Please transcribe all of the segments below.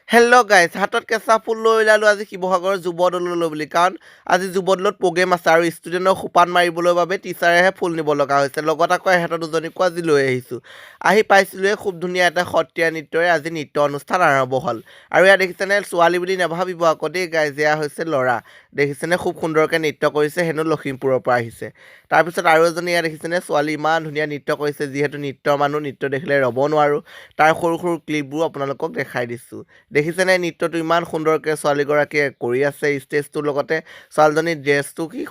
hello' guys হাতত কেঁচা ফুল লৈ ওলালোঁ আজি শিৱসাগৰৰ যুৱদললৈ বুলি কাৰণ আজি যুৱদলত প্ৰগ্ৰেম আছে আৰু ষ্টুডেণ্টক সোপান মাৰিবলৈ বাবে টিচাৰেহে ফুল নিব লগা হৈছে লগত আকৌ এহেঁতৰ দুজনীকো আজি লৈ আহিছোঁ আহি পাইছিলোঁহে খুব ধুনীয়া এটা সত্ৰীয়া নৃত্যৰে আজি নৃত্য অনুষ্ঠান আৰম্ভ হ'ল আৰু ইয়াত দেখিছেনে ছোৱালী বুলি নাভাবিব আকৌ দেই গাইজ এয়া হৈছে ল'ৰা দেখিছেনে খুব সুন্দৰকৈ নৃত্য কৰিছে হেনো লখিমপুৰৰ পৰা আহিছে তাৰপিছত আৰু এজনী ইয়াত দেখিছেনে ছোৱালী ইমান ধুনীয়া নৃত্য কৰিছে যিহেতু নৃত্যৰ মানুহ নৃত্য দেখিলে ৰ'ব নোৱাৰোঁ তাৰ সৰু সৰু ক্লিপবোৰ আপোনালোকক দেখাই দিছোঁ দেখিছেনে নৃত্যটো ইমান সুন্দৰকৈ ছোৱালীগৰাকীয়ে কৰি আছে ষ্টেজটোৰ লগতে ছোৱালীজনীৰ ড্ৰেছটো কি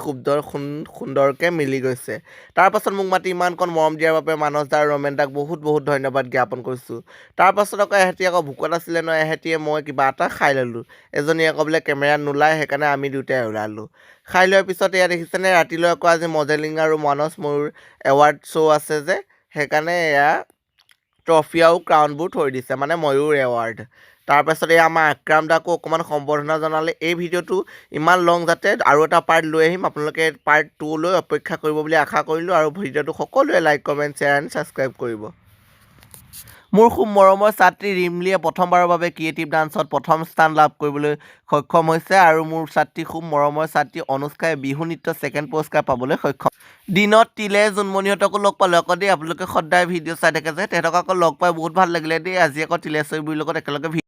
সুন্দৰকৈ মিলি গৈছে তাৰপাছত মোক মাতি ইমানকণ মৰম দিয়াৰ বাবে মানস দা আৰু ৰমেন দাক বহুত বহুত ধন্যবাদ জ্ঞাপন কৰিছোঁ তাৰপাছত আকৌ এহেঁতি আকৌ ভোকত আছিলে নহয় এহেঁতিয়ে মই কিবা এটা খাই ল'লোঁ এজনী আকৌ বোলে কেমেৰাত নোলায় সেইকাৰণে আমি দুয়োটাই ওলালোঁ খাই লোৱাৰ পিছত এয়া দেখিছেনে ৰাতিলৈ আকৌ আজি মডেলিং আৰু মানস ময়ূৰ এৱাৰ্ড শ্ব' আছে যে সেইকাৰণে এয়া ট্ৰফি আৰু ক্ৰাউনবোৰ থৈ দিছে মানে ময়ূৰ এৱাৰ্ড তাৰপাছত এই আমাৰ আক্ৰাম দাকো অকণমান সম্বৰ্ধনা জনালে এই ভিডিঅ'টো ইমান লং যাতে আৰু এটা পাৰ্ট লৈ আহিম আপোনালোকে পাৰ্ট 2 লৈ অপেক্ষা কৰিব বুলি আশা কৰিলোঁ আৰু ভিডিঅ'টো সকলোৱে like comment share and subscribe কৰিব মোৰ খুব মৰমৰ ছাত্ৰী ৰিমলিয়ে প্ৰথমবাৰৰ বাবে ক্ৰিয়েটিভ ডান্সত প্ৰথম স্থান লাভ কৰিবলৈ সক্ষম হৈছে আৰু মোৰ ছাত্ৰী খুব মৰমৰ ছাত্ৰী অনুষ্কাই বিহু নৃত্য ছেকেণ্ড পুৰস্কাৰ পাবলৈ সক্ষম দিনত তিলে জোনমণিহঁতকো লগ পালোঁ আকৌ দেই আপোনালোকে সদায় ভিডিঅ' চাই থাকে যে তেহেঁতক আকৌ লগ পাই বহুত ভাল লাগিলে দেই আজি আকৌ তিলেশ্বৰী বুঢ়ীৰ লগত একেলগে